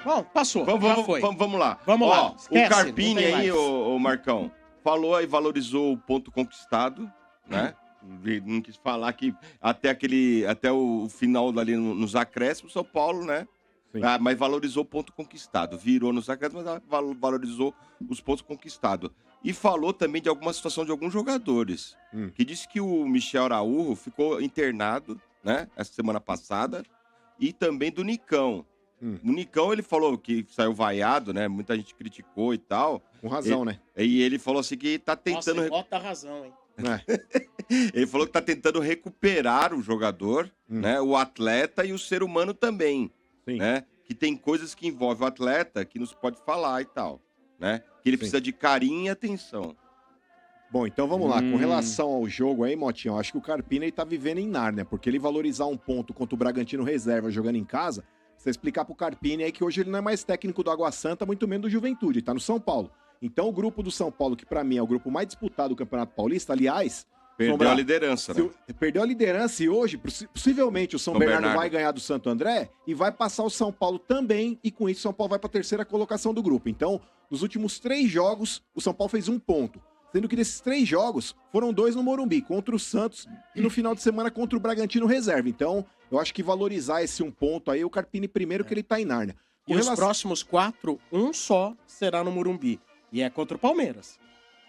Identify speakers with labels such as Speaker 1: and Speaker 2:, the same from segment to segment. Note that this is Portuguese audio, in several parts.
Speaker 1: Bom, passou.
Speaker 2: Vamos lá.
Speaker 1: Vamos lá.
Speaker 2: Esquece, o Carpini aí, o Marcão, falou aí, valorizou o ponto conquistado, né? Não quis falar que até o final ali nos acréscimos, São Paulo, né? Mas valorizou o ponto conquistado. Virou nos acréscimos, mas valorizou os pontos conquistados. E falou também de alguma situação de alguns jogadores. Que disse que o Michel Araújo ficou internado, né? Essa semana passada. E também do Nicão. O Nicão, ele falou que saiu vaiado, né? Muita gente criticou e tal.
Speaker 3: Com razão, né?
Speaker 2: E ele falou assim que tá tentando...
Speaker 1: Nossa, bota a razão, hein?
Speaker 2: Ele falou que tá tentando recuperar o jogador, né? O atleta e o ser humano também, né? Que tem coisas que envolvem o atleta que não se pode falar e tal, né? Que ele precisa de carinho e atenção.
Speaker 3: Bom, então vamos lá. Com relação ao jogo aí, Motinha, eu acho que o Carpini ele tá vivendo em Nárnia, porque ele valorizar um ponto contra o Bragantino reserva jogando em casa, você explicar pro Carpini aí que hoje ele não é mais técnico do Água Santa, muito menos do Juventude, tá no São Paulo. Então o grupo do São Paulo, que pra mim é o grupo mais disputado do Campeonato Paulista, aliás...
Speaker 2: Perdeu a liderança, né?
Speaker 3: Perdeu a liderança e hoje, possivelmente, o São Bernardo vai ganhar do Santo André e vai passar o São Paulo também, e com isso o São Paulo vai pra terceira colocação do grupo. Então, nos últimos 3 jogos, o São Paulo fez 1 ponto. Sendo que desses 3 jogos, foram 2 no Morumbi, contra o Santos e no final de semana contra o Bragantino reserva. Então, eu acho que valorizar esse 1 ponto aí, o Carpini primeiro que ele tá em Nárnia.
Speaker 1: E os próximos 4, um só será no Morumbi. E é contra o Palmeiras.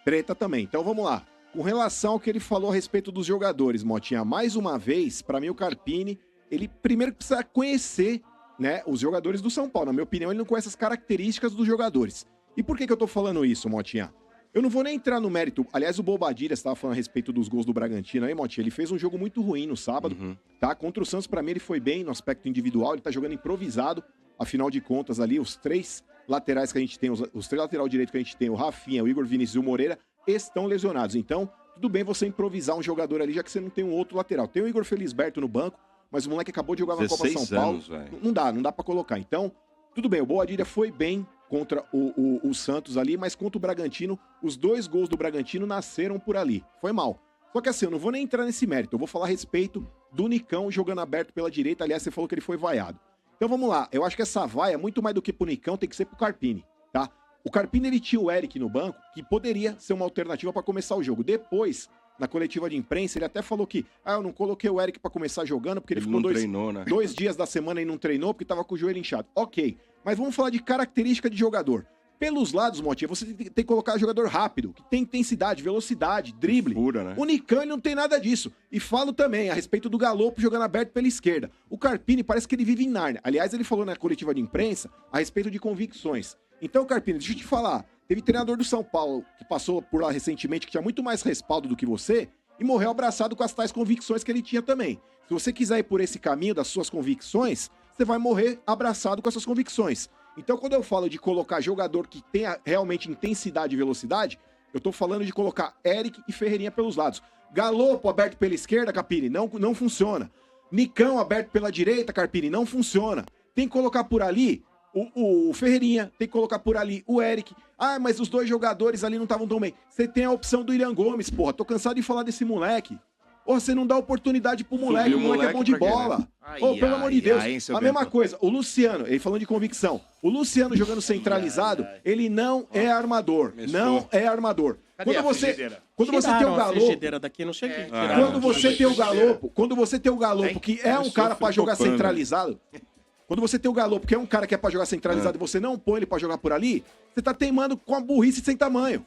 Speaker 3: Treta também. Então vamos lá. Com relação ao que ele falou a respeito dos jogadores, Motinha, mais uma vez, pra mim o Carpini, ele primeiro precisa conhecer, né, os jogadores do São Paulo. Na minha opinião, ele não conhece as características dos jogadores. E por que eu tô falando isso, Motinha? Eu não vou nem entrar no mérito. Aliás, o Bobadilha estava falando a respeito dos gols do Bragantino aí, Motinha. Ele fez um jogo muito ruim no sábado, tá? Contra o Santos, pra mim, ele foi bem no aspecto individual. Ele tá jogando improvisado. Afinal de contas, ali, os 3 laterais que a gente tem, os 3 lateral direito que a gente tem, o Rafinha, o Igor Vinícius e o Moreira, estão lesionados. Então, tudo bem você improvisar um jogador ali, já que você não tem um outro lateral. Tem o Igor Felisberto no banco, mas o moleque acabou de jogar na Copa São Paulo. Não dá pra colocar. Então, tudo bem, o Bobadilha foi bem contra o Santos ali, mas contra o Bragantino, os 2 gols do Bragantino nasceram por ali. Foi mal. Só que assim, eu não vou nem entrar nesse mérito, eu vou falar a respeito do Nicão jogando aberto pela direita. Aliás, você falou que ele foi vaiado. Então vamos lá, eu acho que essa vaia, muito mais do que pro Nicão, tem que ser pro Carpini, tá? O Carpini, ele tinha o Eric no banco, que poderia ser uma alternativa pra começar o jogo. Depois, na coletiva de imprensa, ele até falou que eu não coloquei o Eric pra começar jogando, porque ele ficou
Speaker 2: né?
Speaker 3: 2 dias da semana e não treinou, porque tava com o joelho inchado. Ok, mas vamos falar de característica de jogador. Pelos lados, Motinha, você tem que colocar jogador rápido, que tem intensidade, velocidade, drible.
Speaker 2: Né?
Speaker 3: O Nicão, ele não tem nada disso. E falo também a respeito do Galopo jogando aberto pela esquerda. O Carpini parece que ele vive em Nárnia. Aliás, ele falou na coletiva de imprensa a respeito de convicções. Então, Carpini, deixa eu te falar. Teve treinador do São Paulo que passou por lá recentemente, que tinha muito mais respaldo do que você, e morreu abraçado com as tais convicções que ele tinha também. Se você quiser ir por esse caminho das suas convicções, você vai morrer abraçado com as suas convicções. Então, quando eu falo de colocar jogador que tenha realmente intensidade e velocidade, eu tô falando de colocar Eric e Ferreirinha pelos lados. Galopo aberto pela esquerda, Carpini, não funciona. Nicão aberto pela direita, Carpini, não funciona. Tem que colocar por ali o Ferreirinha, tem que colocar por ali o Eric. Ah, mas os 2 jogadores ali não estavam tão bem. Você tem a opção do William Gomes, porra. Tô cansado de falar desse moleque. Ô, você não dá oportunidade pro moleque. O moleque é bom de bola. Ô, pelo amor de Deus. A mesma coisa. O Luciano, ele falando de convicção. O Luciano jogando centralizado, ele não é armador. Não é armador. Quando você tem o Galopo,
Speaker 1: daqui, não cheguei.
Speaker 3: quando você tem o Galopo, que é um cara pra jogar centralizado, quando você tem o Galopo, que é um cara que é pra jogar centralizado, e você não põe ele pra jogar por ali, você tá teimando com a burrice sem tamanho.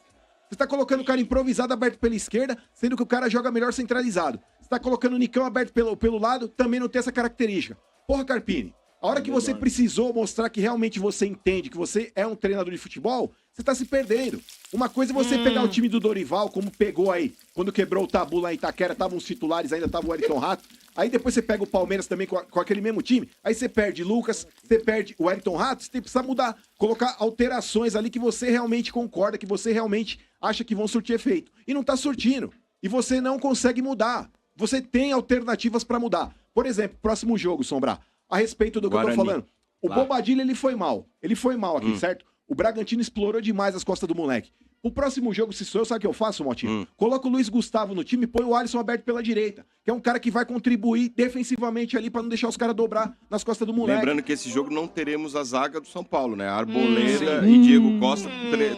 Speaker 3: Você tá colocando o cara improvisado aberto pela esquerda, sendo que o cara joga melhor centralizado. Você tá colocando o Nicão aberto pelo lado, também não tem essa característica. Porra, Carpini, a hora que você precisou mostrar que realmente você entende, que você é um treinador de futebol, você tá se perdendo. Uma coisa é você pegar o time do Dorival, como pegou aí, quando quebrou o tabu lá em Itaquera, estavam os titulares, ainda tava o Wellington Rato. Aí depois você pega o Palmeiras também com aquele mesmo time, aí você perde Lucas, você perde o Wellington Rato, você precisa mudar, colocar alterações ali que você realmente concorda, que você realmente acha que vão surtir efeito. E não tá surtindo. E você não consegue mudar. Você tem alternativas pra mudar. Por exemplo, próximo jogo, Sombra, a respeito do que eu tô falando. O Bobadilha, ele foi mal. Ele foi mal aqui, certo? O Bragantino explorou demais as costas do moleque. O próximo jogo, se sou eu, sabe o que eu faço, Motinho? Coloco o Luiz Gustavo no time e põe o Alisson aberto pela direita, que é um cara que vai contribuir defensivamente ali pra não deixar os caras dobrar nas costas do moleque.
Speaker 2: Lembrando que esse jogo não teremos a zaga do São Paulo, né? Arboleda e Diego Costa,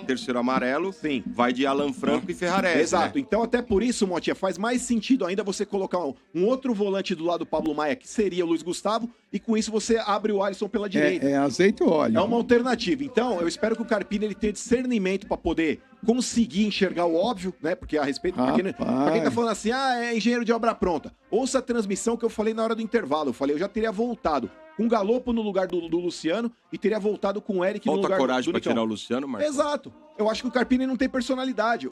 Speaker 2: terceiro amarelo.
Speaker 3: Sim.
Speaker 2: Vai de Alan Franco e Ferrarese.
Speaker 3: Exato.
Speaker 2: Né?
Speaker 3: Então, até por isso, Motinha, faz mais sentido ainda você colocar um outro volante do lado do Pablo Maia, que seria o Luiz Gustavo, e com isso você abre o Alisson pela direita.
Speaker 4: É azeite ou óleo.
Speaker 3: É uma alternativa. Então, eu espero que o Carpini ele tenha discernimento pra poder conseguir enxergar o óbvio, né? Porque a respeito. Pra quem tá falando assim, é engenheiro de obra pronta. Ouça a transmissão que eu falei na hora do intervalo. Eu falei, eu já teria voltado com o Galopo no lugar do Luciano e teria voltado com o Eric no lugar
Speaker 2: coragem
Speaker 3: do
Speaker 2: pra
Speaker 3: Nicão.
Speaker 2: tirar o Luciano, Marcos?
Speaker 3: Exato. Eu acho que o Carpini não tem personalidade.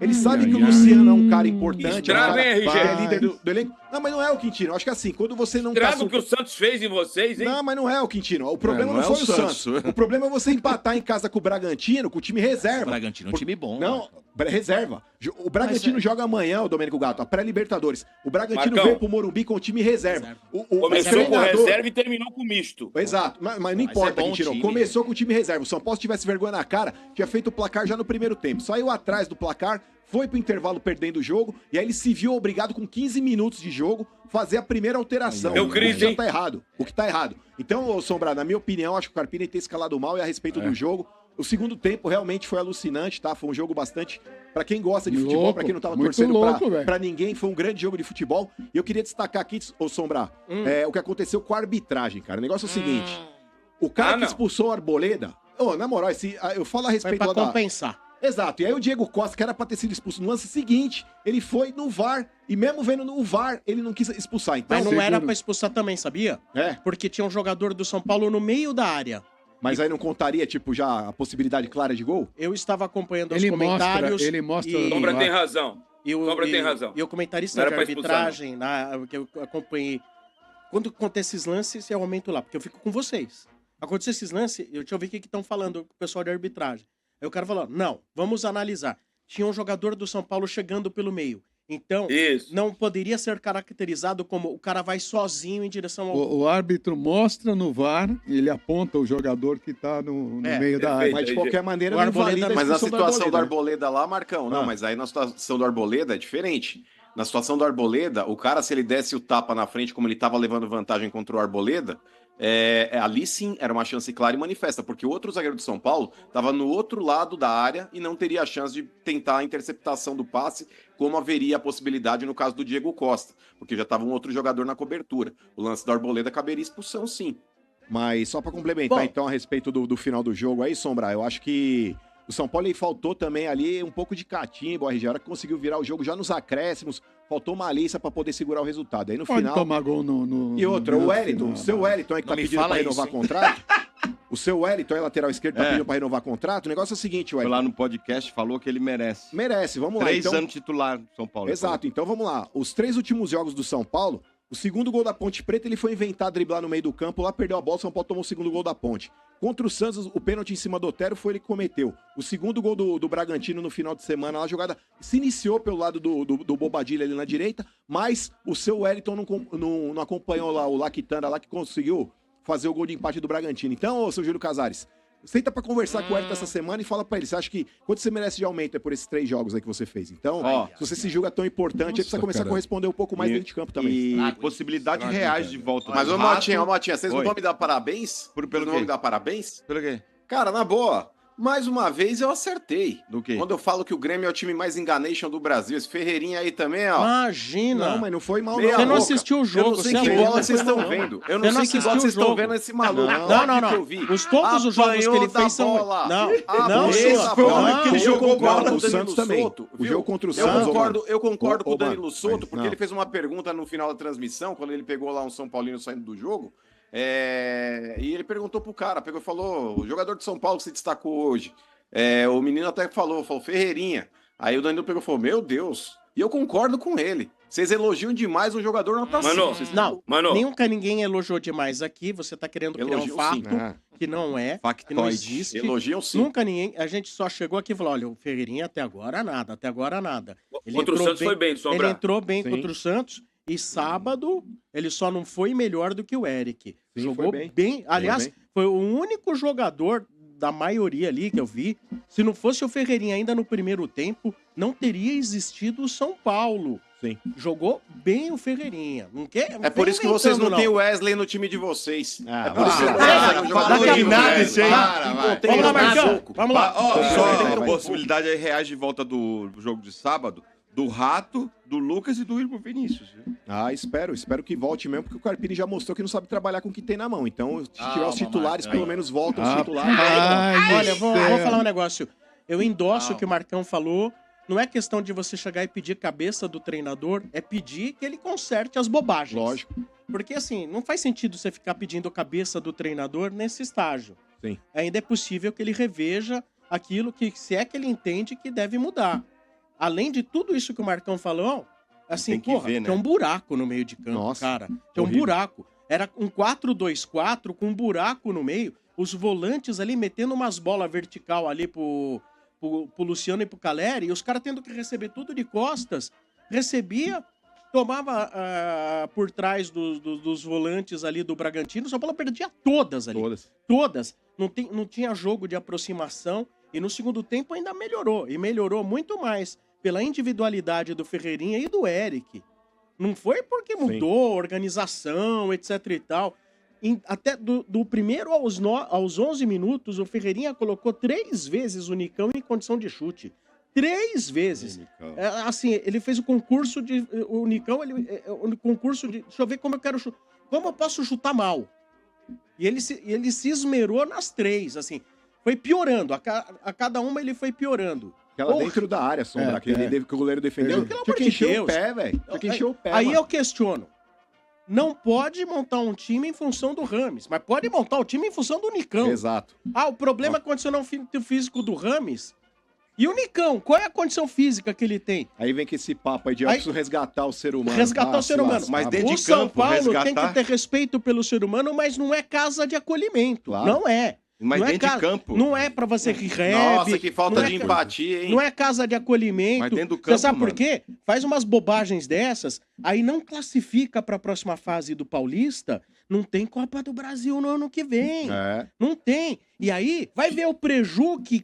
Speaker 3: Ele sabe que o Luciano é um cara importante.
Speaker 5: Estraga,
Speaker 3: é
Speaker 5: hein,
Speaker 3: um cara
Speaker 5: RG?
Speaker 3: que é líder do elenco. Não, mas não é o Quintino. Eu acho que assim, quando você não
Speaker 5: Traga o que o Santos fez em vocês, hein?
Speaker 3: Não, mas não é o Quintino. O problema
Speaker 2: não
Speaker 3: não
Speaker 2: é
Speaker 3: foi
Speaker 2: o
Speaker 3: o Santos. O problema é você empatar em casa com o Bragantino, com o time reserva.
Speaker 6: O Bragantino é um time bom.
Speaker 3: Não, reserva. O Bragantino joga amanhã, o Domênico Gato, a pré-Libertadores. O Bragantino
Speaker 5: Marcão.
Speaker 3: veio pro Morumbi com o time reserva.
Speaker 5: Começou com
Speaker 3: treinador-
Speaker 5: reserva e terminou com misto.
Speaker 3: Exato, mas não importa,
Speaker 6: é bom
Speaker 3: Quintino.
Speaker 6: time.
Speaker 3: Começou com o time reserva. O São Paulo, se tivesse vergonha na cara, tinha feito o placar já no primeiro tempo. Saiu atrás do placar, foi pro intervalo perdendo o jogo, e aí ele se viu obrigado, com 15 minutos de jogo, fazer a primeira alteração.
Speaker 5: Deu crise,
Speaker 3: o que já
Speaker 5: hein?
Speaker 3: tá errado. O que tá errado. Então, ô Sombra, na minha opinião, acho que o Carpini tem escalado mal e a respeito do jogo. O segundo tempo realmente foi alucinante, tá? Foi um jogo bastante. Pra quem gosta de futebol,
Speaker 4: Louco,
Speaker 3: pra quem não tava
Speaker 4: muito
Speaker 3: torcendo
Speaker 4: louco,
Speaker 3: pra
Speaker 4: velho.
Speaker 3: ninguém, foi um grande jogo de futebol. E eu queria destacar aqui, ô Sombra, o que aconteceu com a arbitragem, cara. O negócio é o seguinte: o cara que
Speaker 5: não.
Speaker 3: expulsou o Arboleda. Ô, na moral, eu falo a
Speaker 1: Foi
Speaker 3: respeito
Speaker 1: pra
Speaker 3: lá da.
Speaker 1: compensar.
Speaker 3: Exato. E aí o Diego Costa, que era pra ter sido expulso no lance seguinte, ele foi no VAR. E mesmo vendo no VAR, ele não quis expulsar. Então,
Speaker 1: Mas não era pra expulsar também, sabia?
Speaker 3: É,
Speaker 1: Porque tinha um jogador do São Paulo no meio da área.
Speaker 3: mas aí não contaria, tipo, já a possibilidade clara de gol?
Speaker 1: Eu estava acompanhando os
Speaker 4: Ele
Speaker 1: comentários.
Speaker 4: mostra.
Speaker 1: e-
Speaker 5: Sombra tem razão.
Speaker 1: E o,
Speaker 5: Sombra
Speaker 1: e-
Speaker 5: tem razão.
Speaker 1: E o comentarista
Speaker 5: Não
Speaker 1: de
Speaker 5: era pra expulsar,
Speaker 1: arbitragem, que eu acompanhei. Quando acontece esses lances, eu aumento lá, porque eu fico com vocês. Aconteceu esses lances, deixa eu ver o que estão falando com o pessoal de arbitragem. Aí o cara falou, não, vamos analisar. Tinha um jogador do São Paulo chegando pelo meio. Então,
Speaker 5: Isso.
Speaker 1: não poderia ser caracterizado como o cara vai sozinho em direção ao...
Speaker 4: O árbitro mostra no VAR e ele aponta o jogador que tá no meio da área.
Speaker 5: perfeito.
Speaker 3: Mas de qualquer maneira,
Speaker 1: O
Speaker 3: não
Speaker 1: Arboleda-
Speaker 3: invalida a
Speaker 7: Mas na
Speaker 3: expulsão
Speaker 7: situação do
Speaker 3: né?
Speaker 7: Arboleda lá, Marcão, não,
Speaker 3: Ah.
Speaker 7: mas aí na situação do Arboleda é diferente. Na situação do Arboleda, o cara, se ele desse o tapa na frente, como ele tava levando vantagem contra o Arboleda, ali sim era uma chance clara e manifesta, porque o outro zagueiro do São Paulo tava no outro lado da área e não teria a chance de tentar a interceptação do passe, como haveria a possibilidade no caso do Diego Costa, porque já tava um outro jogador na cobertura. O lance do Arboleda caberia expulsão, sim.
Speaker 3: Mas só pra complementar,
Speaker 1: Bom.
Speaker 3: então, a respeito do final do jogo aí, Sombra, eu acho que o São Paulo aí faltou também ali um pouco de catimbo, a RG, a hora que conseguiu virar o jogo já nos acréscimos, faltou malícia pra poder segurar o resultado. Aí no
Speaker 4: Pode
Speaker 3: final...
Speaker 4: tomar gol no
Speaker 3: E outra,
Speaker 4: no
Speaker 3: o
Speaker 4: minuto
Speaker 3: Wellington,
Speaker 4: final.
Speaker 3: o seu Wellington aí que
Speaker 6: Não
Speaker 3: tá
Speaker 6: me
Speaker 3: pedindo pra
Speaker 6: fala
Speaker 3: renovar
Speaker 6: isso,
Speaker 3: contrato. O seu Wellington, aí, lateral esquerdo, tá
Speaker 2: É.
Speaker 3: pedindo pra renovar contrato. O negócio é o seguinte,
Speaker 2: Foi
Speaker 3: Wellington.
Speaker 2: lá no podcast, falou que ele merece.
Speaker 3: Merece, vamos lá.
Speaker 2: 3
Speaker 3: Então,
Speaker 2: anos titular do São Paulo.
Speaker 3: exato, então vamos lá. Os 3 últimos jogos do São Paulo, o segundo gol da Ponte Preta, ele foi inventar driblar no meio do campo, lá perdeu a bola, o São Paulo tomou o segundo gol da Ponte. Contra o Santos, o pênalti em cima do Otero foi ele que cometeu. O segundo gol do Bragantino no final de semana, a jogada se iniciou pelo lado do Bobadilha ali na direita, mas o seu Wellington não acompanhou lá o Laquitanda lá que conseguiu fazer o gol de empate do Bragantino. Então, ô, seu Júlio Casares, senta pra conversar com o Wellington essa semana e fala pra ele, você acha que quanto você merece de aumento por esses 3 jogos aí que você fez? Então,
Speaker 2: Ó,
Speaker 3: se você se julga tão importante, aí precisa começar a corresponder um pouco mais
Speaker 2: E-
Speaker 3: dentro de campo também.
Speaker 2: E
Speaker 6: Trago
Speaker 2: possibilidade
Speaker 6: isso.
Speaker 2: reais de volta.
Speaker 7: Mas,
Speaker 2: do
Speaker 7: ô
Speaker 2: Rato.
Speaker 7: Motinha, vocês não
Speaker 2: Oi.
Speaker 7: vão me dar parabéns?
Speaker 2: Pelo
Speaker 7: Vocês não
Speaker 2: quê?
Speaker 7: vão me dar parabéns?
Speaker 2: Pelo quê?
Speaker 7: Cara, na boa, mais uma vez eu acertei.
Speaker 2: Do quê?
Speaker 7: Quando eu falo que o Grêmio é o time mais enganation do Brasil, esse Ferreirinha aí também, ó.
Speaker 1: Imagina!
Speaker 3: Não, mas não foi mal,
Speaker 7: Meia
Speaker 1: Você não
Speaker 7: boca.
Speaker 1: assistiu o jogo,
Speaker 7: Eu não sei
Speaker 1: você
Speaker 7: que
Speaker 1: é louco.
Speaker 7: bola vocês estão
Speaker 3: Não,
Speaker 7: vendo.
Speaker 1: Você
Speaker 7: Eu não
Speaker 1: não
Speaker 7: sei que
Speaker 1: assistiu
Speaker 7: bola
Speaker 1: o
Speaker 7: vocês estão
Speaker 1: jogo.
Speaker 7: vendo esse maluco.
Speaker 3: Não,
Speaker 7: Olha
Speaker 1: não,
Speaker 7: o que eu
Speaker 1: não.
Speaker 7: vi.
Speaker 1: Todos os jogos que ele
Speaker 7: Apanhou da
Speaker 1: fez são...
Speaker 7: bola.
Speaker 1: Não,
Speaker 7: Apanhou
Speaker 1: não,
Speaker 7: da
Speaker 1: senhor.
Speaker 7: bola.
Speaker 1: Não,
Speaker 3: aquele
Speaker 7: Eu
Speaker 3: jogo
Speaker 7: concordo
Speaker 3: contra
Speaker 7: com
Speaker 3: o
Speaker 7: o Danilo
Speaker 3: Santos também.
Speaker 7: Soto,
Speaker 3: O
Speaker 7: viu?
Speaker 3: jogo contra o
Speaker 7: Eu
Speaker 3: Santos,
Speaker 7: concordo com o Danilo
Speaker 3: Mano,
Speaker 7: Soto, porque
Speaker 3: não.
Speaker 7: ele fez uma pergunta no final da transmissão, quando ele pegou lá um São Paulino saindo do jogo, e ele perguntou pro cara, pegou e falou, o jogador de São Paulo que se destacou hoje, o menino até falou Ferreirinha. Aí o Danilo pegou e falou, meu Deus, e eu concordo com ele. Vocês elogiam demais um jogador nota
Speaker 5: Mano,
Speaker 7: 5.
Speaker 1: Não,
Speaker 5: Mano,
Speaker 1: nunca ninguém elogiou demais aqui. Você tá querendo criar um
Speaker 7: Elogiam
Speaker 1: fato
Speaker 7: sim.
Speaker 3: Ah.
Speaker 1: que não é, que
Speaker 2: Factoide.
Speaker 1: não existe.
Speaker 7: Elogiam sim.
Speaker 1: Nunca ninguém... A gente só chegou aqui e falou, olha, o Ferreirinha até agora nada, até agora nada. Ele
Speaker 5: contra o
Speaker 1: entrou
Speaker 5: Santos foi bem,
Speaker 1: Ele
Speaker 5: Sombra.
Speaker 1: entrou bem
Speaker 3: Sim.
Speaker 1: contra o Santos e sábado ele só não foi melhor do que o Eric.
Speaker 3: Sim,
Speaker 1: Jogou
Speaker 3: foi
Speaker 1: bem. Aliás,
Speaker 3: bem.
Speaker 1: foi o único jogador da maioria ali que eu vi, se não fosse o Ferreirinha ainda no primeiro tempo, não teria existido o São Paulo.
Speaker 3: Sim.
Speaker 1: Jogou bem o Ferreirinha. Não quer,
Speaker 7: É por
Speaker 1: vem
Speaker 7: isso que vocês não
Speaker 1: inventando,
Speaker 7: têm o Wesley no time de vocês.
Speaker 3: Ah,
Speaker 7: É por isso que
Speaker 3: para,
Speaker 7: o Wesley
Speaker 2: para,
Speaker 7: é um jogador
Speaker 2: falou
Speaker 7: de
Speaker 2: de nada isso aí.
Speaker 1: Vamos lá, Marcão.
Speaker 7: Marcão.
Speaker 1: Vamos lá.
Speaker 2: Só
Speaker 3: vai.
Speaker 2: possibilidade aí reais de volta do jogo de sábado, do Rato, do Lucas e do Irmão Vinícius. Viu?
Speaker 3: Ah, espero que volte mesmo, porque o Carpini já mostrou que não sabe trabalhar com o que tem na mão. Então, se tiver os titulares,
Speaker 2: Marcão.
Speaker 3: pelo menos voltam os
Speaker 4: Ah,
Speaker 3: titulares.
Speaker 1: Olha, vou
Speaker 4: céu.
Speaker 1: falar um negócio. Eu endosso o que o Marcão falou. Não é questão de você chegar e pedir cabeça do treinador, é pedir que ele conserte as bobagens.
Speaker 3: Lógico.
Speaker 1: Porque, assim, não faz sentido você ficar pedindo cabeça do treinador nesse estágio.
Speaker 3: Sim.
Speaker 1: Ainda é possível que ele reveja aquilo que, se é que ele entende que deve mudar. Além de tudo isso que o Marcão falou, assim,
Speaker 2: Tem que
Speaker 1: porra,
Speaker 2: ver, né?
Speaker 1: tem um buraco no meio de campo,
Speaker 3: Nossa,
Speaker 1: cara. Tem um
Speaker 3: horrível.
Speaker 1: buraco. Era um 4-2-4 com um buraco no meio, os volantes ali metendo umas bolas vertical ali pro Luciano e pro Caleri, e os caras tendo que receber tudo de costas, recebia, tomava por trás dos volantes ali do Bragantino, o São Paulo perdia todas ali.
Speaker 3: Todas.
Speaker 1: Todas. Não tinha jogo de aproximação, e no segundo tempo ainda melhorou, e melhorou muito mais pela individualidade do Ferreirinha e do Eric. Não foi porque mudou a organização, etc e tal. Até do primeiro aos 11 minutos, o Ferreirinha colocou 3 vezes o Nicão em condição de chute. 3 vezes. Assim, ele fez o concurso de... O Nicão, o concurso de... Deixa eu ver como eu quero chutar. Como eu posso chutar mal? E ele se esmerou nas 3, assim. Foi piorando. A cada uma ele foi piorando.
Speaker 3: Aquela
Speaker 1: Porra.
Speaker 3: dentro da área, Sombra,
Speaker 4: É,
Speaker 3: que o goleiro defendeu.
Speaker 1: Pelo
Speaker 3: Tinha
Speaker 1: amor
Speaker 3: que
Speaker 1: de
Speaker 3: encher
Speaker 1: Deus.
Speaker 3: o pé, velho. Tinha que encher o pé,
Speaker 1: Aí
Speaker 3: mano.
Speaker 1: eu questiono. Não pode montar um time em função do Rames, mas pode montar o time em função do Nicão.
Speaker 3: Exato.
Speaker 1: Ah, o problema é a condição físico do Rames. E o Nicão, qual é a condição física que ele tem?
Speaker 3: Aí vem com esse papo aí de eu
Speaker 1: Aí-
Speaker 3: preciso resgatar o ser humano.
Speaker 1: Resgatar o
Speaker 3: se
Speaker 1: ser humano.
Speaker 3: lascar,
Speaker 2: Mas
Speaker 3: mano.
Speaker 2: dentro
Speaker 1: O
Speaker 2: de
Speaker 1: São
Speaker 2: campo,
Speaker 1: Paulo tem
Speaker 2: resgatar.
Speaker 1: que ter respeito pelo ser humano, mas não é casa de acolhimento.
Speaker 3: Claro.
Speaker 1: Não é.
Speaker 2: Mas
Speaker 1: não
Speaker 2: dentro
Speaker 1: é
Speaker 2: de campo.
Speaker 1: Não é pra você que rebe.
Speaker 7: Nossa, que falta
Speaker 1: não
Speaker 7: de
Speaker 1: é-
Speaker 7: empatia, hein?
Speaker 1: Não é casa de acolhimento.
Speaker 2: Mas dentro do
Speaker 1: Você
Speaker 2: campo,
Speaker 1: sabe por
Speaker 2: mano.
Speaker 1: quê? Faz umas bobagens dessas, aí não classifica pra próxima fase do Paulista, não tem Copa do Brasil no ano que vem.
Speaker 3: É.
Speaker 1: Não tem. E aí, vai ver o preju que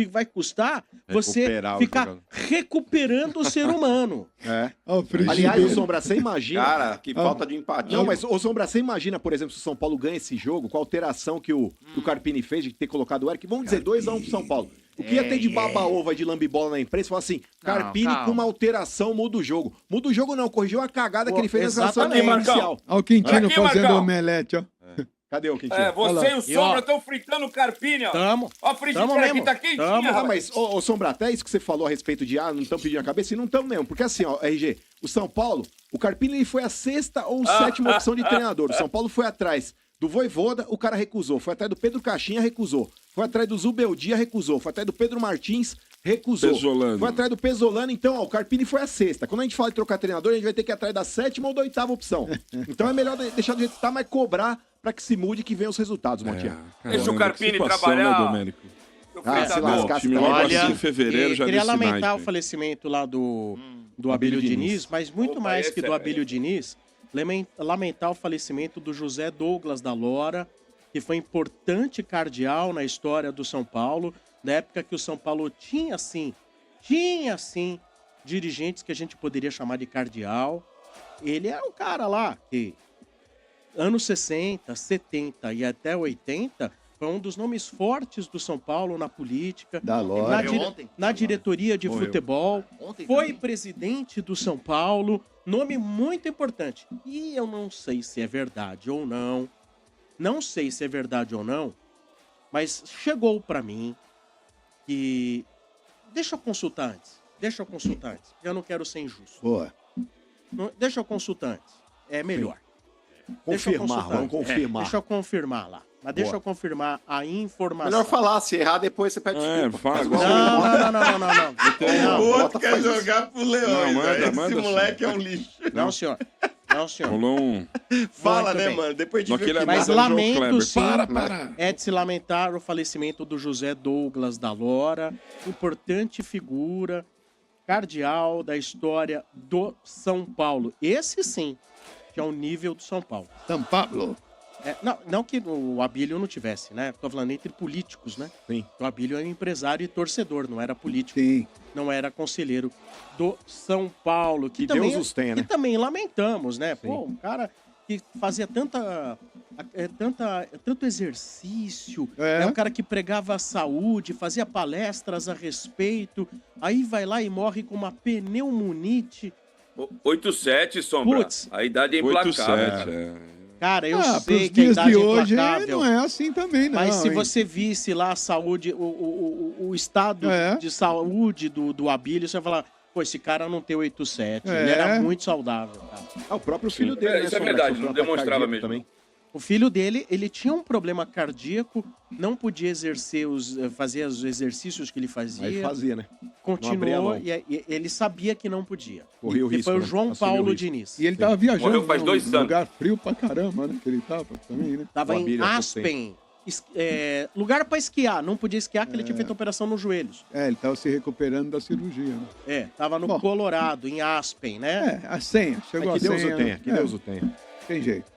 Speaker 1: vai custar você
Speaker 2: Recuperar o
Speaker 1: ficar
Speaker 2: jogador.
Speaker 1: recuperando o ser humano.
Speaker 3: É.
Speaker 4: Ó, o Frigideiro.
Speaker 3: Aliás, o Sombra, você imagina.
Speaker 7: Cara, que falta de empatia.
Speaker 3: Não, mas, ô Sombra, você imagina, por exemplo, se o São Paulo ganha esse jogo, com a alteração que o Carpini fez de ter colocado o Eric, vamos dizer 2-1 pro São Paulo. O que ia ter de baba-ova e de lambibola na imprensa? Falar assim, Carpini
Speaker 6: calma.
Speaker 3: com uma alteração muda o jogo. Muda o jogo não, corrigiu a cagada que ele fez na escalação
Speaker 1: exatamente,
Speaker 3: inicial.
Speaker 5: Marcão.
Speaker 4: Olha o Quintino
Speaker 5: Aqui,
Speaker 4: fazendo
Speaker 5: Marcão.
Speaker 4: omelete, ó.
Speaker 3: Cadê o Quintino?
Speaker 5: É, você e o
Speaker 1: E, ó,
Speaker 5: Sombra estão fritando o Carpini, ó.
Speaker 1: Tamo.
Speaker 5: Ó, a frigideira
Speaker 1: Tamo
Speaker 5: aqui
Speaker 1: mesmo.
Speaker 5: tá quentinha,
Speaker 1: Tamo.
Speaker 3: Ah,
Speaker 5: rapaz.
Speaker 3: mas, ô Sombra, até isso que você falou a respeito de, não estão pedindo a cabeça, e não estão mesmo. Porque assim, ó, RG, o São Paulo, o Carpini ele foi a 6ª ou 7ª opção de treinador. O São Paulo foi atrás do Vojvoda, o cara recusou. Foi atrás do Pedro Caixinha, recusou. Foi atrás do Zubeldia, recusou. Foi atrás do Pedro Martins, recusou.
Speaker 8: Pesolano.
Speaker 3: Foi atrás do Pesolano. Então, ó, o Carpini foi a 6ª. Quando a gente fala de trocar treinador, a gente vai ter que ir atrás da 7ª ou da 8ª opção. Então é melhor deixar do jeito que tá, mas cobrar pra que se mude e que venham os resultados, Motinha.
Speaker 5: Deixa o Carpini
Speaker 8: que situação,
Speaker 5: trabalhar.
Speaker 8: Né, Domênico?
Speaker 5: Seu
Speaker 3: Ah, se
Speaker 5: fritador.
Speaker 3: lascar,
Speaker 8: O time
Speaker 3: tá
Speaker 8: logo
Speaker 1: Olha,
Speaker 8: assim em fevereiro já
Speaker 1: queria
Speaker 8: deu
Speaker 1: lamentar
Speaker 8: sinais,
Speaker 1: o
Speaker 8: né?
Speaker 1: falecimento lá do Abílio Diniz, mas muito
Speaker 5: Opa,
Speaker 1: mais
Speaker 5: esse
Speaker 1: que do
Speaker 5: é-
Speaker 1: Abílio Diniz, lamentar o falecimento do José Douglas da Lora, que foi importante cardeal na história do São Paulo, na época que o São Paulo tinha sim, dirigentes que a gente poderia chamar de cardeal. Ele é um cara lá que anos 60, 70 e até 80 foi um dos nomes fortes do São Paulo na política,
Speaker 4: Da
Speaker 1: na,
Speaker 4: Lora.
Speaker 1: na diretoria de
Speaker 8: Morreu.
Speaker 1: futebol,
Speaker 6: Ontem
Speaker 1: foi
Speaker 6: também.
Speaker 1: presidente do São Paulo, nome muito importante. E eu não sei se é verdade ou não, mas chegou pra mim que... Deixa eu consultar antes, eu não quero ser injusto.
Speaker 4: Boa.
Speaker 1: Deixa eu consultar antes, é melhor. Deixa eu
Speaker 3: Confirmar,
Speaker 1: consultar.
Speaker 3: vamos confirmar.
Speaker 1: Deixa eu confirmar lá. Mas deixa
Speaker 3: Boa.
Speaker 1: eu confirmar a informação.
Speaker 7: Melhor falar, se errar depois você pede
Speaker 8: É,
Speaker 7: desculpa.
Speaker 8: fala.
Speaker 1: Não.
Speaker 2: O outro
Speaker 7: Bota
Speaker 2: quer
Speaker 7: pra isso.
Speaker 2: jogar pro
Speaker 8: Não,
Speaker 2: Leões,
Speaker 8: manda,
Speaker 2: velho. Esse
Speaker 8: manda,
Speaker 2: moleque é um lixo.
Speaker 1: Não, senhor.
Speaker 8: Rolou um...
Speaker 2: Fala,
Speaker 1: Muito
Speaker 2: né,
Speaker 1: bem.
Speaker 2: mano? Depois de
Speaker 8: Não,
Speaker 2: ver
Speaker 8: aquele
Speaker 2: o que
Speaker 1: Mas
Speaker 8: Mas
Speaker 2: dá.
Speaker 8: é o João
Speaker 1: lamento
Speaker 8: Kleber.
Speaker 1: sim,
Speaker 8: Para.
Speaker 1: é de se lamentar o falecimento do José Douglas da Lora, importante figura, cardeal da história do São Paulo. Esse sim, que é o nível do São Paulo.
Speaker 4: São Paulo.
Speaker 1: Não que o Abílio não tivesse, né? Tô falando entre políticos, né?
Speaker 3: Sim.
Speaker 1: O Abílio é um empresário e torcedor, não era político.
Speaker 4: Sim.
Speaker 1: Não era conselheiro do São Paulo.
Speaker 3: Que
Speaker 1: também,
Speaker 3: Deus os tenha, né?
Speaker 1: Que também lamentamos, né?
Speaker 3: Sim.
Speaker 1: Pô, um cara que fazia tanto exercício, é um cara que pregava a saúde, fazia palestras a respeito, aí vai lá e morre com uma pneumonite.
Speaker 5: 8-7, Sombra.
Speaker 1: Putz.
Speaker 5: A idade é implacável.
Speaker 8: 8-7,
Speaker 1: Cara, eu
Speaker 4: pros
Speaker 1: sei que a
Speaker 4: dias
Speaker 1: idade
Speaker 4: de
Speaker 1: é
Speaker 4: hoje
Speaker 1: implacável.
Speaker 4: não é assim também, não.
Speaker 1: Mas se
Speaker 4: hein?
Speaker 1: você visse lá a saúde, o estado de saúde do Abílio, você vai falar, pô, esse cara não tem 8-7. Ele era muito saudável, cara.
Speaker 3: O próprio filho dele, né?
Speaker 5: Isso é
Speaker 3: Sombra,
Speaker 5: verdade,
Speaker 3: sofreu
Speaker 5: não
Speaker 3: um ataque
Speaker 5: demonstrava
Speaker 3: cardíaco
Speaker 5: mesmo.
Speaker 3: também.
Speaker 1: O filho dele, ele tinha um problema cardíaco, não podia fazer os exercícios que ele fazia.
Speaker 3: Aí fazia, né? Não abria a
Speaker 1: Continuou
Speaker 3: mão.
Speaker 1: e ele sabia que não podia.
Speaker 3: Corria o
Speaker 1: E
Speaker 3: risco,
Speaker 1: foi o
Speaker 3: né?
Speaker 1: João
Speaker 3: Assumiu o
Speaker 1: Paulo
Speaker 3: risco.
Speaker 1: Diniz.
Speaker 4: E ele tava viajando
Speaker 5: Morreu faz 2
Speaker 4: num
Speaker 5: anos.
Speaker 4: lugar frio pra caramba, né? Que ele tava também, né?
Speaker 1: Tava
Speaker 3: O
Speaker 1: em
Speaker 3: Abílio, eu
Speaker 1: Aspen. Lugar pra esquiar. Não podia esquiar porque ele tinha feito operação nos joelhos.
Speaker 4: Ele tava se recuperando da cirurgia, né?
Speaker 1: Tava no Colorado, em Aspen, né?
Speaker 4: A senha. Chegou
Speaker 3: Que
Speaker 4: a senha.
Speaker 3: Deus o tenha, que
Speaker 4: né?
Speaker 3: Deus o tenha.
Speaker 4: Tem jeito.